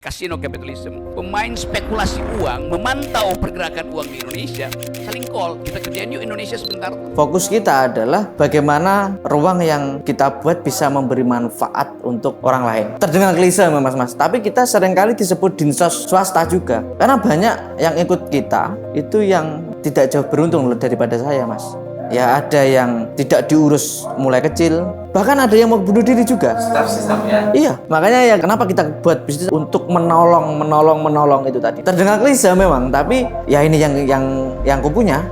Kasino kapitalisme, pemain spekulasi uang, memantau pergerakan uang di Indonesia, saling call, kita kerjain yuk Indonesia sebentar. Fokus kita adalah bagaimana ruang yang kita buat bisa memberi manfaat untuk orang lain. Terdengar klise mas, tapi kita seringkali disebut dinsos swasta juga. Karena banyak yang ikut kita, itu yang tidak jauh beruntung daripada saya mas. Ya ada yang tidak diurus mulai kecil, bahkan ada yang mau bunuh diri juga. Sistemnya. Iya, makanya ya kenapa kita buat bisnis untuk menolong itu tadi. Terdengar klise memang, tapi ya ini yang ku punya.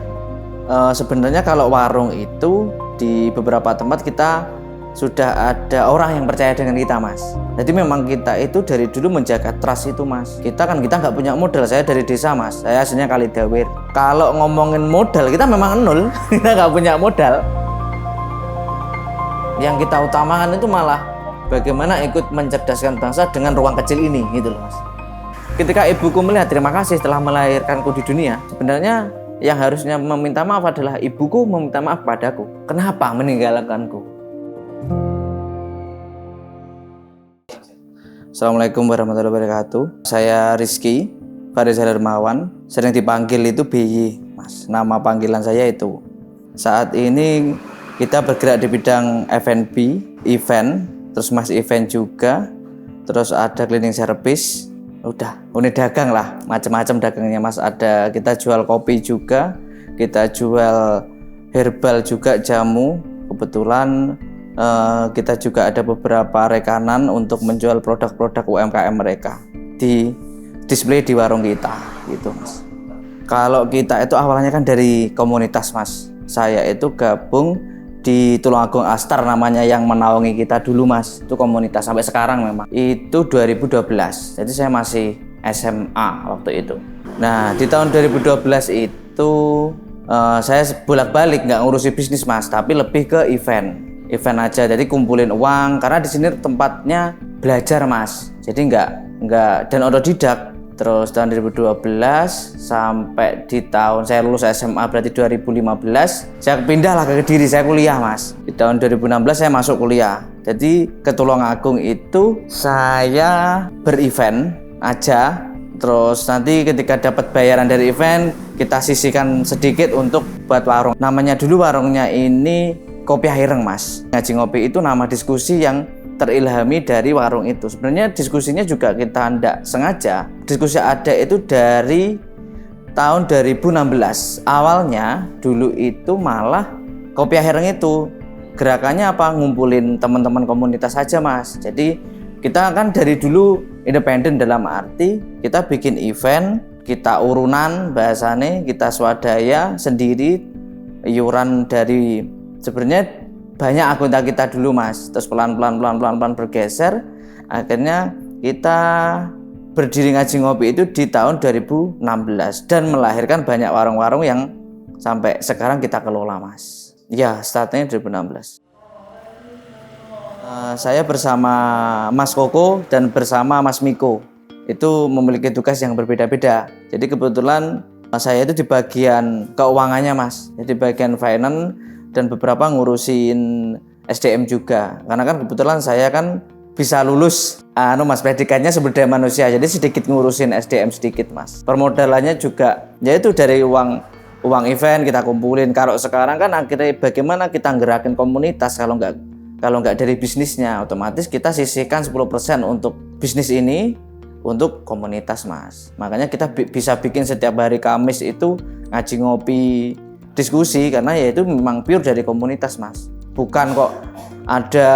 Sebenarnya kalau warung itu di beberapa tempat kita sudah ada orang yang percaya dengan kita mas. Jadi memang kita itu dari dulu menjaga trust itu mas. Kita nggak punya modal, saya dari desa mas. Saya aslinya Kalidawir. Kalau ngomongin modal kita memang nol, kita nggak punya modal. Yang kita utamakan itu malah bagaimana ikut mencerdaskan bangsa dengan ruang kecil ini gitu loh mas. Ketika ibuku melihat terima kasih telah melahirkanku di dunia, sebenarnya yang harusnya meminta maaf adalah ibuku meminta maaf padaku. Kenapa meninggalkanku? Assalamualaikum warahmatullahi wabarakatuh. Saya Rizky Faris Darmawan, sering dipanggil itu BY mas. Nama panggilan saya itu. Saat ini kita bergerak di bidang F&B, event, terus mas event juga, terus ada cleaning service, udah unit dagang lah, macam-macam dagangnya mas. Ada kita jual kopi juga, kita jual herbal juga, jamu. Kebetulan kita juga ada beberapa rekanan untuk menjual produk-produk UMKM mereka di display di warung kita gitu mas. Kalau kita itu awalnya kan dari komunitas mas. Saya itu gabung di Tulungagung Astar namanya, yang menaungi kita dulu mas. Itu komunitas sampai sekarang memang. Itu 2012. Jadi saya masih SMA waktu itu. Nah di tahun 2012 itu saya bolak-balik nggak ngurusi bisnis mas, tapi lebih ke event aja. Jadi kumpulin uang karena di sini tempatnya belajar mas. Jadi nggak dan otodidak. Terus tahun 2012 sampai di tahun saya lulus SMA berarti 2015 saya pindah lah ke Kediri, saya kuliah mas. Di tahun 2016 saya masuk kuliah. Jadi ke Tulungagung itu saya berevent aja. Terus nanti ketika dapat bayaran dari event kita sisihkan sedikit untuk buat warung. Namanya dulu warungnya ini Kopi Ireng mas. Ngaji Ngopi itu nama diskusi yang terilhami dari warung itu. Sebenarnya diskusinya juga kita tidak sengaja. Diskusi ada itu dari tahun 2016. Awalnya dulu itu malah Kopi Ireng itu gerakannya apa? Ngumpulin teman-teman komunitas saja mas. Jadi kita kan dari dulu independen dalam arti kita bikin event, kita urunan bahasanya, kita swadaya sendiri, iuran dari sebenarnya banyak anggota kita dulu mas. Terus pelan-pelan bergeser, akhirnya kita berdiri Ngaji Ngopi itu di tahun 2016 dan melahirkan banyak warung-warung yang sampai sekarang kita kelola mas. Ya startnya 2016. Saya bersama Mas Koko dan bersama Mas Miko itu memiliki tugas yang berbeda-beda. Jadi kebetulan saya itu di bagian keuangannya mas, jadi bagian finance dan beberapa ngurusin SDM juga. Karena kan kebetulan saya kan bisa lulus mas predikatnya sumber daya manusia, jadi sedikit ngurusin SDM sedikit mas. Permodalannya juga yaitu dari uang event kita kumpulin. Kalau sekarang kan akhirnya bagaimana kita ngerakin komunitas, kalau nggak dari bisnisnya, otomatis kita sisihkan 10% untuk bisnis ini untuk komunitas mas. Makanya kita bisa bikin setiap hari Kamis itu Ngaji Ngopi diskusi, karena ya itu memang pure dari komunitas mas. Bukan kok ada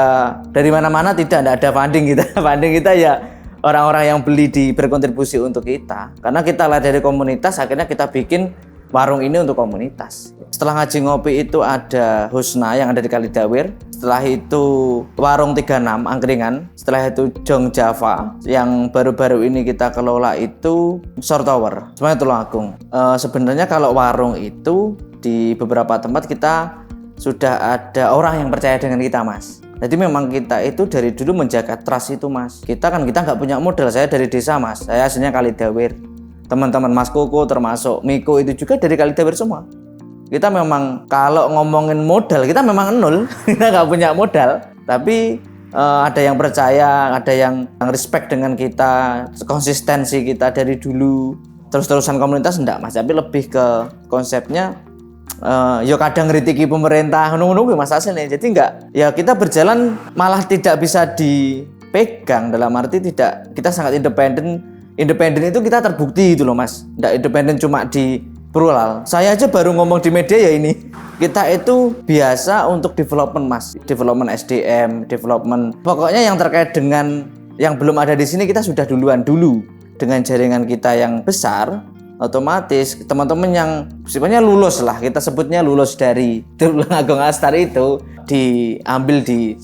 dari mana-mana, tidak ada funding kita. Funding kita ya orang-orang yang beli berkontribusi untuk kita. Karena kita lihat dari komunitas, akhirnya kita bikin warung ini untuk komunitas. Setelah Ngaji Ngopi itu ada Husna yang ada di Kalidawir. Setelah itu Warung 36 Angkringan. Setelah itu Jong Java. Yang baru-baru ini kita kelola itu Shore Tower. Semuanya Tulungagung. Sebenarnya kalau warung itu di beberapa tempat kita sudah ada orang yang percaya dengan kita mas. Jadi memang kita itu dari dulu menjaga trust itu mas. Kita nggak punya modal. Saya dari desa mas. Saya aslinya Kalidawir. Teman-teman Mas Koko termasuk Miko itu juga dari Kalidawir semua. Kita memang kalau ngomongin modal kita memang nol, kita nggak punya modal. Tapi ada yang percaya, ada yang respect dengan kita, konsistensi kita dari dulu. Terus-terusan komunitas enggak Mas, tapi lebih ke konsepnya yo kadang ngritiki pemerintah ngono-ngono Mas Asen ya. Jadi enggak, ya kita berjalan malah tidak bisa dipegang, dalam arti tidak, kita sangat independen. Independen itu kita terbukti itu loh Mas. Enggak independen cuma di plural. Saya aja baru ngomong di media ya ini. Kita itu biasa untuk development Mas, development SDM, development pokoknya yang terkait dengan yang belum ada di sini kita sudah duluan dulu. Dengan jaringan kita yang besar, otomatis teman-teman yang sebenarnya lulus lah, kita sebutnya lulus dari Tulang Agung Astar itu diambil di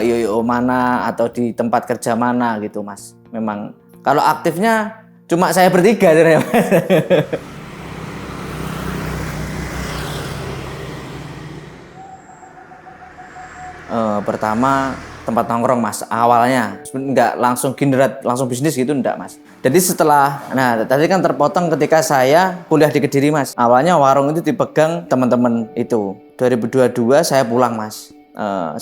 IO mana atau di tempat kerja mana gitu Mas. Memang kalau aktifnya cuma saya bertiga Mas. Pertama tempat nongkrong Mas, awalnya nggak langsung generat langsung bisnis gitu enggak Mas. Jadi setelah, nah tadi kan terpotong ketika saya kuliah di Kediri Mas. Awalnya warung itu dipegang teman-teman itu. 2022 saya pulang Mas.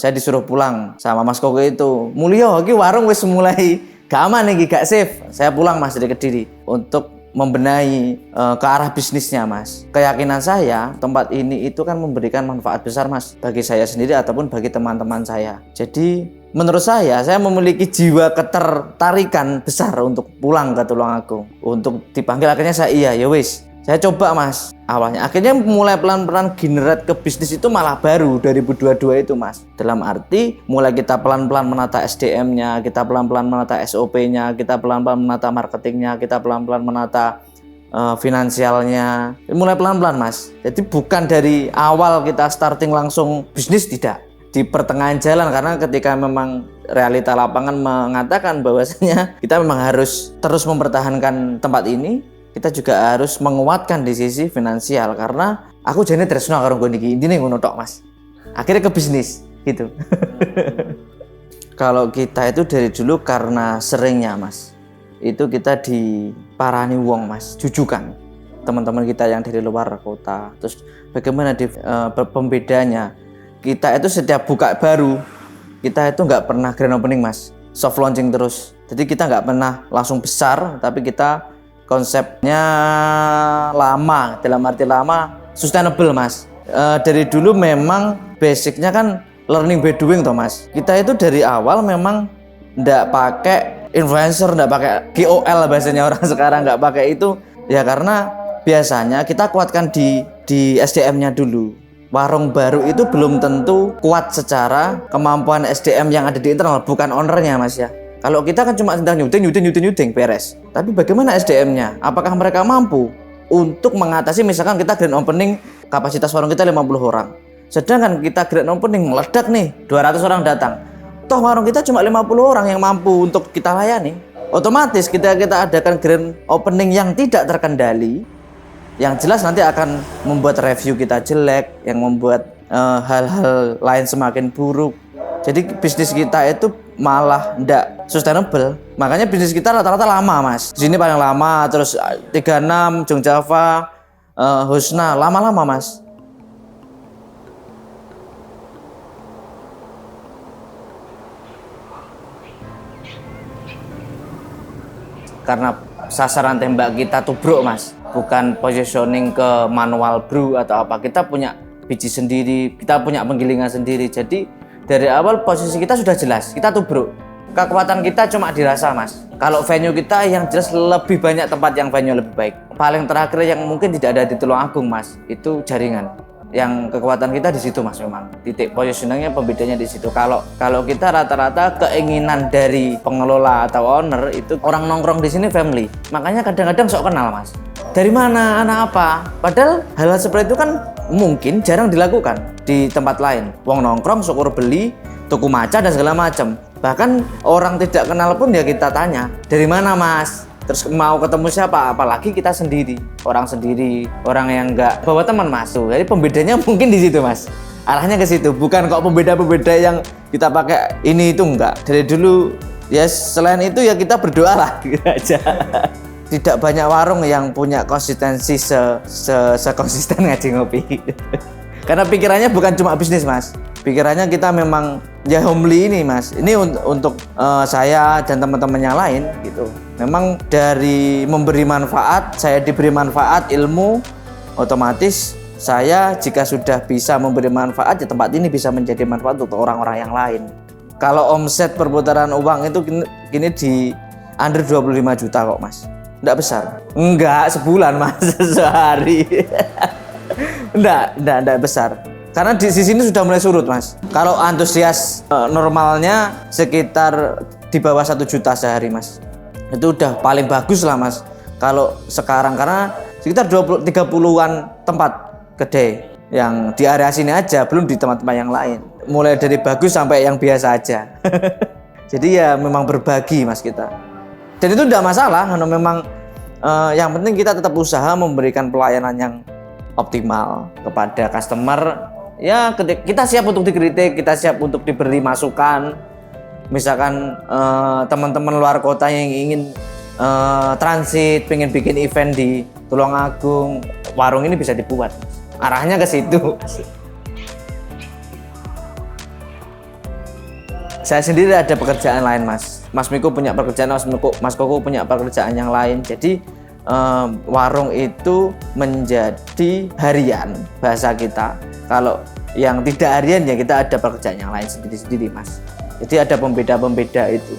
Saya disuruh pulang sama Mas Koko itu. Mulyo, iki warung wis mulai gak aman nih, gak safe. Saya pulang Mas dari Kediri untuk membenahi ke arah bisnisnya Mas. Keyakinan saya tempat ini itu kan memberikan manfaat besar Mas bagi saya sendiri ataupun bagi teman-teman saya. Jadi menurut saya memiliki jiwa ketertarikan besar untuk pulang ke Tulungagung. Untuk dipanggil akhirnya saya ya wis. Saya coba Mas awalnya. Akhirnya mulai pelan-pelan generate ke bisnis itu malah baru 2022 itu Mas. Dalam arti mulai kita pelan-pelan menata SDM-nya, kita pelan-pelan menata SOP-nya, kita pelan-pelan menata marketingnya, kita pelan-pelan menata finansialnya. Mulai pelan-pelan Mas. Jadi bukan dari awal kita starting langsung bisnis, tidak. Di pertengahan jalan, karena ketika memang realita lapangan mengatakan bahwasanya kita memang harus terus mempertahankan tempat ini, kita juga harus menguatkan di sisi finansial, karena aku jane tresno karo nggon iki, intine ngono tok Mas. Akhirnya ke bisnis gitu. Kalau kita itu dari dulu karena seringnya Mas, itu kita diparani wong Mas, jujukan teman-teman kita yang dari luar kota. Terus bagaimana pembedanya? Kita itu setiap buka baru, kita itu nggak pernah grand opening Mas, soft launching terus. Jadi kita nggak pernah langsung besar, tapi kita konsepnya lama, dalam arti lama, sustainable Mas. Dari dulu memang basicnya kan learning by doing toh Mas. Kita itu dari awal memang nggak pakai influencer, nggak pakai KOL bahasanya orang sekarang, nggak pakai itu ya karena biasanya kita kuatkan di SDM-nya dulu. Warung baru itu belum tentu kuat secara kemampuan SDM yang ada di internal, bukan ownernya Mas ya. Kalau kita kan cuma sedang nyuting beres. Tapi bagaimana SDM-nya? Apakah mereka mampu untuk mengatasi, misalkan kita grand opening kapasitas warung kita 50 orang. Sedangkan kita grand opening meledak nih, 200 orang datang. Toh warung kita cuma 50 orang yang mampu untuk kita layani. Otomatis kita adakan grand opening yang tidak terkendali, yang jelas nanti akan membuat review kita jelek, yang membuat hal-hal lain semakin buruk. Jadi bisnis kita itu malah ndak sustainable. Makanya bisnis kita rata-rata lama Mas. Di sini paling lama, terus 36, Jong Java, Husna, lama-lama Mas. Karena sasaran tembak kita tubruk Mas, bukan positioning ke manual brew atau apa. Kita punya biji sendiri, kita punya penggilingan sendiri. Jadi dari awal posisi kita sudah jelas, kita tubruk. Kekuatan kita cuma dirasa Mas. Kalau venue kita yang jelas lebih banyak tempat yang venue lebih baik. Paling terakhir yang mungkin tidak ada di Tulungagung Mas, itu jaringan. Yang kekuatan kita di situ Mas, memang titik positioningnya, pembedanya di situ. Kalau kita rata-rata keinginan dari pengelola atau owner itu orang nongkrong di sini family. Makanya kadang-kadang sok kenal Mas. Dari mana, anak apa? Padahal hal-hal seperti itu kan mungkin jarang dilakukan di tempat lain. Wong nongkrong, syukur beli, tuku maca dan segala macam. Bahkan orang tidak kenal pun ya kita tanya, dari mana Mas? Terus mau ketemu siapa? Apalagi kita sendiri, orang yang nggak bawa teman masuk. Jadi pembedanya mungkin di situ Mas. Arahnya ke situ, bukan kok pembeda-pembeda yang kita pakai ini itu enggak. Dari dulu ya selain itu ya kita berdoa lah gitu aja. Tidak banyak warung yang punya konsistensi sekonsisten ngaji ngopi. Karena pikirannya bukan cuma bisnis Mas. Pikirannya kita memang ya homely ini mas. Ini untuk saya dan teman-teman yang lain gitu. Memang dari memberi manfaat, saya diberi manfaat ilmu, otomatis saya jika sudah bisa memberi manfaat, ya tempat ini bisa menjadi manfaat untuk orang-orang yang lain. Kalau omset perputaran uang itu kini di under 25 juta kok mas. Enggak besar. Enggak sebulan mas, sehari. Enggak besar. Karena di sini sudah mulai surut mas. Kalau antusias normalnya sekitar di bawah 1 juta sehari mas. Itu udah paling bagus lah mas. Kalau sekarang karena sekitar 30-an tempat kedai yang di area sini aja, belum di tempat-tempat yang lain. Mulai dari bagus sampai yang biasa aja. Jadi ya memang berbagi mas kita. Dan itu tidak masalah, karena memang yang penting kita tetap usaha memberikan pelayanan yang optimal kepada customer. Ya kita siap untuk dikritik, kita siap untuk diberi masukan. Misalkan teman-teman luar kota yang ingin transit, pengen bikin event di Tulungagung, warung ini bisa dibuat. Arahnya ke situ. Saya sendiri ada pekerjaan lain mas. Mas Miko punya pekerjaan, Mas Koko punya pekerjaan yang lain. Jadi warung itu menjadi harian bahasa kita. Kalau yang tidak harian ya kita ada pekerjaan yang lain sendiri-sendiri mas. Jadi ada pembeda-pembeda itu.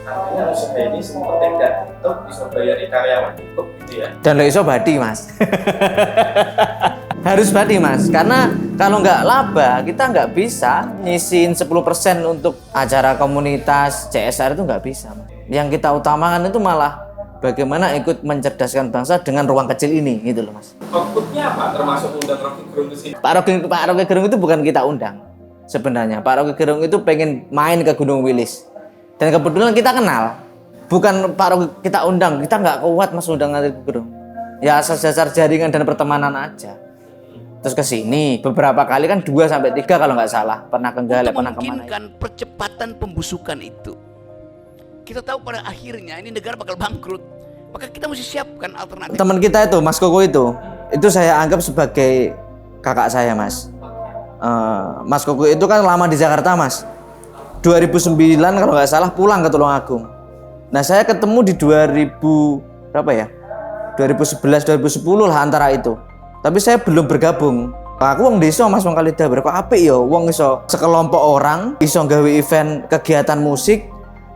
Artinya usaha ini penting dan untuk bisa bayari karyawan cukup gitu ya. Dan lo iso badi mas. Harus badi mas. Karena kalau nggak laba kita nggak bisa nyisiin 10% untuk acara komunitas CSR itu nggak bisa mas. Yang kita utamakan itu malah bagaimana ikut mencerdaskan bangsa dengan ruang kecil ini gitu loh mas. Outputnya apa? Termasuk undang Rocky Gerung ke sini? Pak Rocky Gerung itu bukan kita undang sebenarnya. Pak Rocky Gerung itu pengen main ke Gunung Wilis dan kebetulan kita kenal. Bukan Pak Rocky kita undang, kita nggak kuat mas undang Rocky Gerung. Ya asal dasar jaringan dan pertemanan aja. Terus ke sini beberapa kali kan 2-3 kalau nggak salah, pernah ke Galep, pernah kemana. Memungkinkan percepatan pembusukan itu. Kita tahu pada akhirnya ini negara bakal bangkrut, maka kita mesti siapkan alternatif. Teman kita itu, Mas Koko itu saya anggap sebagai kakak saya, Mas. Mas Koko itu kan lama di Jakarta, Mas. 2009 kalau nggak salah pulang ke Tulungagung. Nah, saya ketemu di 2000 berapa ya? 2011, 2010 lah antara itu. Tapi saya belum bergabung. Aku wong desa Mas wong Kalidabar kok apik ya wong iso sekelompok orang iso gawe event kegiatan musik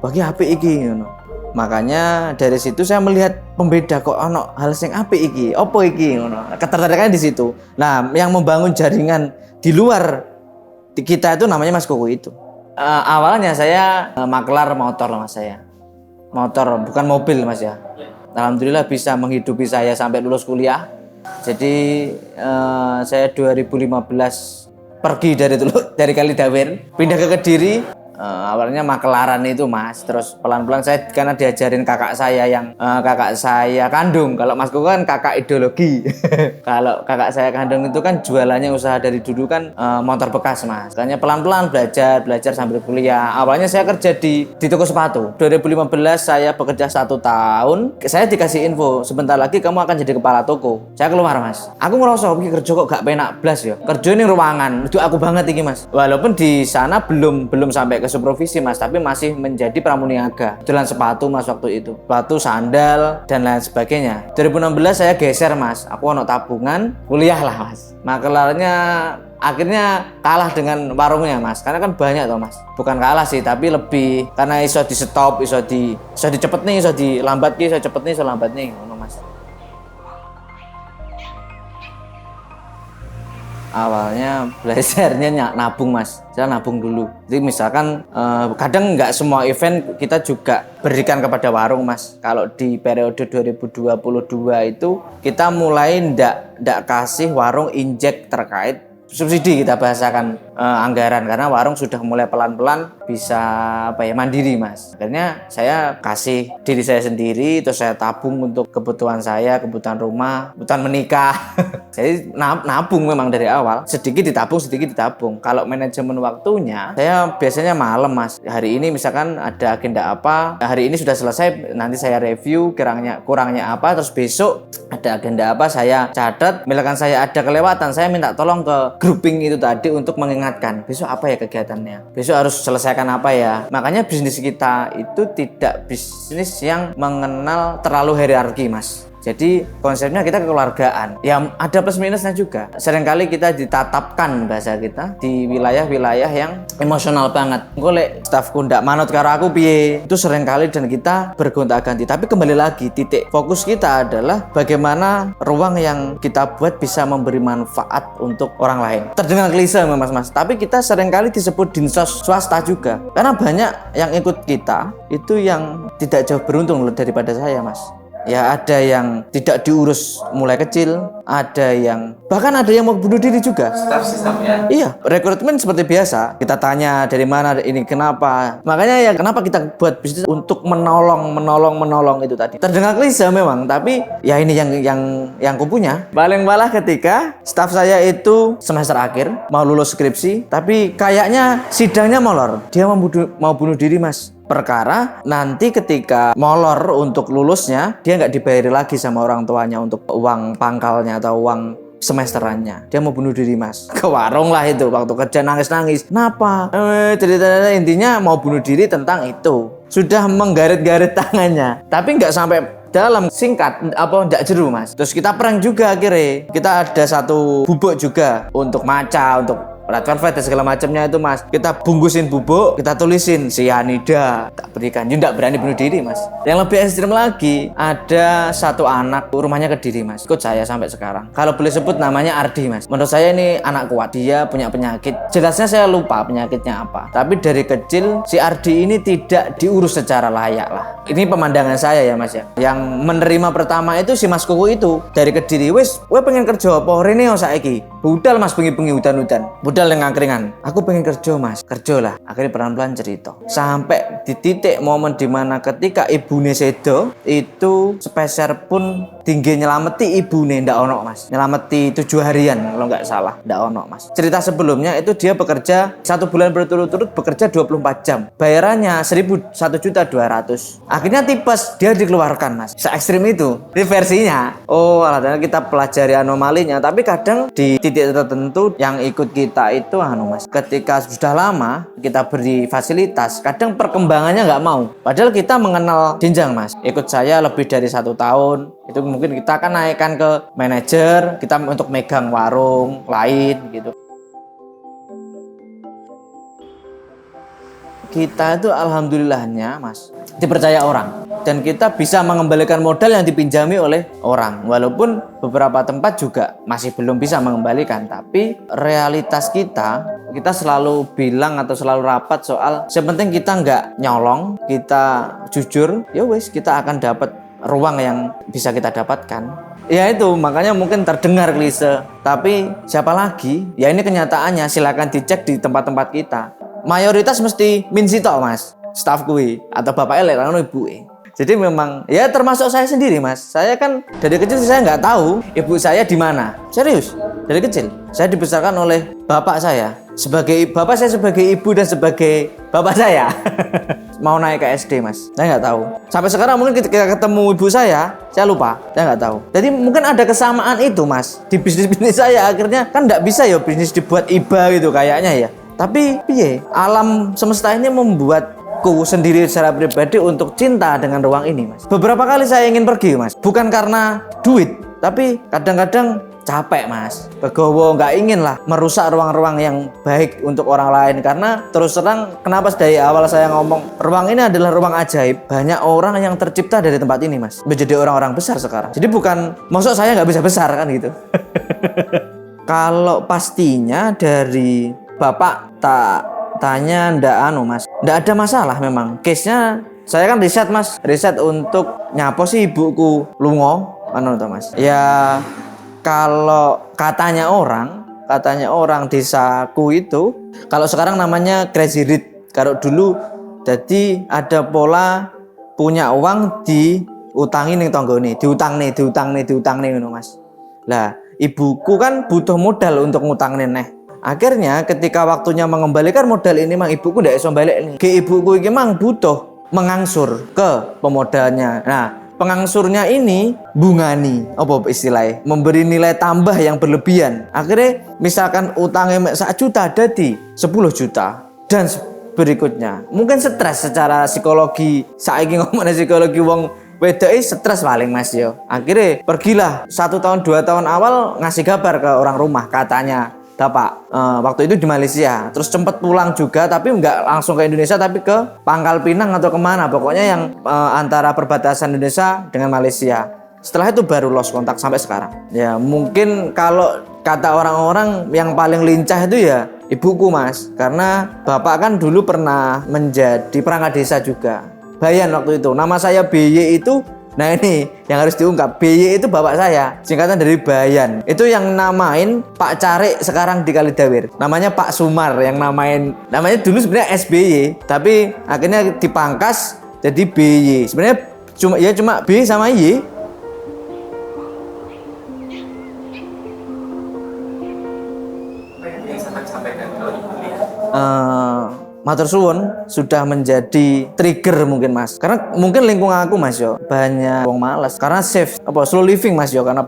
bagi apik iki ngono. Makanya dari situ saya melihat pembeda kok ono hal sing apik iki. Apa iki ngono. Ketertarikannya di situ. Nah, yang membangun jaringan di luar kita itu namanya Mas Koko itu. Awalnya saya maklar motor Mas saya. Motor bukan mobil Mas ya. Alhamdulillah bisa menghidupi saya sampai lulus kuliah. Jadi saya 2015 pergi dari Kalidawer pindah ke Kediri. Awalnya makelaran itu Mas, terus pelan-pelan saya karena diajarin kakak saya yang kakak saya kandung. Kalau Mas Koko kan kakak ideologi. Kalau kakak saya kandung itu kan jualannya usaha dari dulu kan motor bekas Mas. Makanya pelan-pelan belajar sambil kuliah. Awalnya saya kerja di toko sepatu. 2015 saya bekerja 1 tahun. Saya dikasih info sebentar lagi kamu akan jadi kepala toko. Saya keluar Mas. Aku ngerasa kerja kok gak penak blas ya. Kerja ini ruangan. Itu aku banget ini Mas. Walaupun di sana belum sampai ke supervisi Mas, tapi masih menjadi pramuniaga. Jualan sepatu Mas waktu itu. Sepatu, sandal dan lain sebagainya. 2016 saya geser Mas. Aku ono tabungan, kuliah lah Mas. Makelarnya akhirnya kalah dengan warungnya Mas. Karena kan banyak toh Mas. Bukan kalah sih, tapi lebih karena iso di stop, iso dicepet nih, iso dilambat nih, iso cepet nih, iso lambat nih ngono Mas. Awalnya belajarnya nabung Mas, saya nabung dulu. Jadi misalkan kadang nggak semua event kita juga berikan kepada warung Mas. Kalau di periode 2022 itu kita mulai ndak kasih warung injek terkait subsidi, kita bahasakan anggaran karena warung sudah mulai pelan-pelan bisa mandiri mas. Akhirnya saya kasih diri saya sendiri, terus saya tabung untuk kebutuhan saya, kebutuhan rumah, kebutuhan menikah. Jadi nabung memang dari awal, sedikit ditabung. Kalau manajemen waktunya, saya biasanya malam mas. Hari ini misalkan ada agenda apa, hari ini sudah selesai, nanti saya review kurangnya apa, terus besok ada agenda apa saya catat. Misalkan saya ada kelewatan, saya minta tolong ke grouping itu tadi untuk mengingatkan besok apa ya kegiatannya, besok harus selesaikan apa ya. Makanya bisnis kita itu tidak bisnis yang mengenal terlalu hierarki mas. Jadi konsepnya kita kekeluargaan. Ya ada plus minusnya juga. Seringkali kita ditatapkan bahasa kita di wilayah-wilayah yang emosional banget. Golek stafku ndak manut karo aku piye. Itu seringkali dan kita bergonta-ganti. Tapi kembali lagi titik fokus kita adalah bagaimana ruang yang kita buat bisa memberi manfaat untuk orang lain. Terdengar klise mas. Tapi kita seringkali disebut dinsos swasta juga. Karena banyak yang ikut kita itu yang tidak jauh beruntung daripada saya mas. Ya ada yang tidak diurus mulai kecil, bahkan ada yang mau bunuh diri juga. Staff sistem ya? Iya, rekrutmen seperti biasa. Kita tanya dari mana ini kenapa. Makanya ya kenapa kita buat bisnis untuk menolong itu tadi. Terdengar klise memang, tapi ya ini yang ku punya. Paling malah ketika staff saya itu semester akhir mau lulus skripsi, tapi kayaknya sidangnya molor. Dia mau bunuh diri mas. Perkara nanti ketika molor untuk lulusnya dia nggak dibayari lagi sama orang tuanya untuk uang pangkalnya atau uang semesterannya. Dia mau bunuh diri mas, ke warung lah itu waktu kerja nangis. Kenapa? Cerita intinya mau bunuh diri tentang itu. Sudah menggarit-garit tangannya, tapi nggak sampai dalam, singkat ndak jeru mas. Terus kita prank juga akhirnya. Kita ada satu bubuk juga untuk maca, untuk red velvet dan segala macamnya itu mas. Kita bungkusin bubuk, kita tulisin sianida, tak berikan. Dia tidak berani bunuh diri mas. Yang lebih ekstrim lagi, ada satu anak rumahnya Kediri mas, ikut saya sampai sekarang. Kalau boleh sebut namanya Ardi mas. Menurut saya ini anak kuat. Dia punya penyakit, jelasnya saya lupa penyakitnya apa. Tapi dari kecil si Ardi ini tidak diurus secara layak lah. Ini pemandangan saya ya mas ya. Yang menerima pertama itu si mas kuku itu dari Kediri. Wes pengen kerja apa rene saiki. Budal mas bengi-bengi hutan-hutan. Budal yang ngangkringan. Aku pengen kerja mas. Kerja lah. Akhirnya pelan-pelan cerita. Sampai di titik momen dimana ketika ibune sedo itu sepeser pun tinggi nyelameti ibune ndak ono mas. Nyelameti 7 harian kalau nggak salah. Ndak ono mas. Cerita sebelumnya itu dia bekerja 1 bulan berturut-turut bekerja 24 jam. Bayarannya 1.200. Akhirnya tipes dia dikeluarkan mas. Se-ekstrim itu. Ini versinya. Oh alatnya kita pelajari anomalinya. Tapi kadang di titik tertentu yang ikut kita itu mas, ketika sudah lama kita beri fasilitas, kadang perkembangannya nggak mau. Padahal kita mengenal jenjang mas. Ikut saya lebih dari 1 tahun, itu mungkin kita akan naikkan ke manajer, kita untuk megang warung lain gitu. Kita itu alhamdulillahnya mas dipercaya orang dan kita bisa mengembalikan modal yang dipinjami oleh orang, walaupun beberapa tempat juga masih belum bisa mengembalikan. Tapi realitas kita selalu bilang atau selalu rapat soal sepenting kita nggak nyolong, kita jujur, ya wes kita akan dapat ruang yang bisa kita dapatkan. Ya itu makanya mungkin terdengar klise, tapi siapa lagi? Ya ini kenyataannya, silakan dicek di tempat-tempat kita. Mayoritas mesti minsito mas, staff kui atau bapak elek atau ibu. Jadi memang ya termasuk saya sendiri mas. Saya kan dari kecil saya nggak tahu ibu saya di mana. Serius dari kecil saya dibesarkan oleh bapak saya sebagai bapak saya sebagai ibu dan sebagai bapak saya. Mau naik ke SD mas, saya nggak tahu. Sampai sekarang mungkin ketika ketemu ibu saya lupa, saya nggak tahu. Jadi mungkin ada kesamaan itu mas di bisnis saya. Akhirnya kan nggak bisa ya bisnis dibuat iba gitu kayaknya ya. Tapi piye, alam semesta ini membuatku sendiri secara pribadi untuk cinta dengan ruang ini mas. Beberapa kali saya ingin pergi mas, bukan karena duit, tapi kadang-kadang capek mas, begowo, nggak ingin lah merusak ruang-ruang yang baik untuk orang lain. Karena terus terang kenapa dari awal saya ngomong ruang ini adalah ruang ajaib, banyak orang yang tercipta dari tempat ini mas, menjadi orang-orang besar sekarang. Jadi bukan maksud saya nggak bisa besar kan gitu. Kalau pastinya dari bapak tak tanya ndak mas, ndak ada masalah memang. Case-nya saya kan riset mas, riset untuk nyapo sih ibuku lungo mas. Ya kalau katanya orang desaku itu kalau sekarang namanya crazy rich Kalau dulu jadi ada pola punya uang diutangi ning tanggane, diutang nih ngono Mas. Lah, ibuku kan butuh modal untuk ngutang neh. Akhirnya ketika waktunya mengembalikan modal ini mang ibuku ndak iso balik nih. Ke ibuku iki mang butuh mengangsur ke pemodalnya. Nah, pengangsurnya ini bungani, apa istilahnya? Memberi nilai tambah yang berlebihan. Akhirnya misalkan utangnya 1 juta jadi 10 juta dan berikutnya. Mungkin stres secara psikologi. Saiki ngomongnya psikologi wong wedok stres paling Mas yo. Akhirnya pergilah 1 tahun 2 tahun awal ngasih kabar ke orang rumah katanya Bapak waktu itu di Malaysia, terus sempat pulang juga tapi nggak langsung ke Indonesia tapi ke Pangkal Pinang atau kemana, pokoknya yang antara perbatasan Indonesia dengan Malaysia. Setelah itu baru lost kontak sampai sekarang. Ya mungkin kalau kata orang-orang yang paling lincah itu ya ibuku Mas, karena Bapak kan dulu pernah menjadi perangkat desa juga. Bayan waktu itu, nama saya BY itu. Nah ini yang harus diungkap, BY itu bapak saya, singkatan dari Bayan. Itu yang namain Pak Carik sekarang di Kalidawir. Namanya Pak Sumar yang namanya dulu sebenarnya SBY, tapi akhirnya dipangkas jadi BY. Sebenarnya cuma B sama Y. Apa yang sangat sampaikan kalau ibu lihat? Matur suwun sudah menjadi trigger mungkin Mas, karena mungkin lingkungan aku Mas yo banyak wong malas karena slow living Mas yo, karena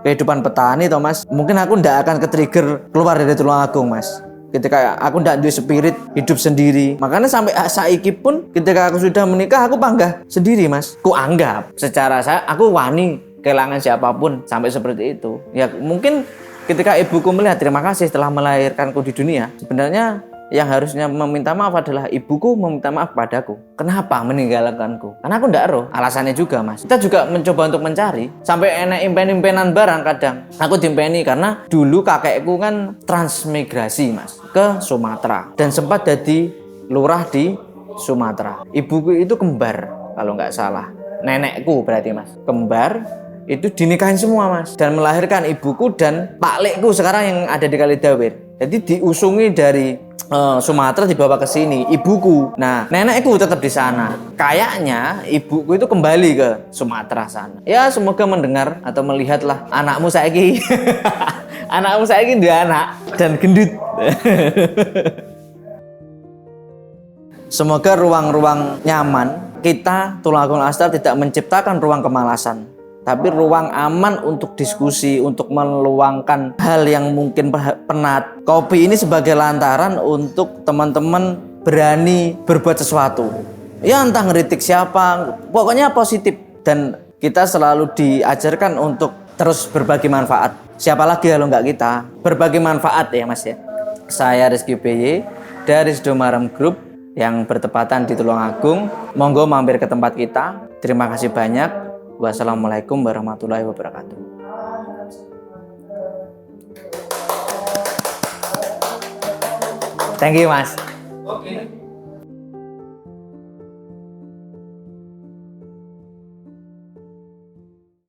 kehidupan petani toh Mas, mungkin aku ndak akan ke-trigger keluar dari Tulungagung Mas ketika aku ndak duwe spirit hidup sendiri. Makanya sampai saiki pun ketika aku sudah menikah aku panggah sendiri Mas, ku anggap secara aku wani kehilangan siapapun sampai seperti itu ya. Mungkin ketika ibuku melihat terima kasih telah melahirkanku di dunia, sebenarnya yang harusnya meminta maaf adalah ibuku meminta maaf padaku. Kenapa meninggalkanku? Karena aku ndak roh alasannya juga Mas. Kita juga mencoba untuk mencari sampai enak impen-impenan barang kadang. Aku diimpeni karena dulu kakekku kan transmigrasi Mas ke Sumatera dan sempat jadi lurah di Sumatera. Ibuku itu kembar kalau nggak salah. Nenekku berarti Mas. Kembar itu dinikahin semua Mas dan melahirkan ibuku dan paklekku sekarang yang ada di Kalidawir. Jadi diusungi dari Sumatera dibawa ke sini ibuku. Nah, nenekku tetap di sana. Kayaknya ibuku itu kembali ke Sumatera sana. Ya, semoga mendengar atau melihatlah anakmu saiki. Anakmu saiki dia anak dan gendut. Semoga ruang-ruang nyaman kita Tulungagung Lifestyle tidak menciptakan ruang kemalasan, tapi ruang aman untuk diskusi, untuk meluangkan hal yang mungkin penat. Kopi ini sebagai lantaran untuk teman-teman berani berbuat sesuatu. Ya entah ngeritik siapa, pokoknya positif. Dan kita selalu diajarkan untuk terus berbagi manfaat. Siapa lagi kalau nggak kita? Berbagi manfaat ya Mas ya. Saya Rizky BY dari Sidomaram Group yang bertepatan di Tulungagung. Monggo mampir ke tempat kita. Terima kasih banyak. Wassalamualaikum warahmatullahi wabarakatuh. Thank you Mas. Oke.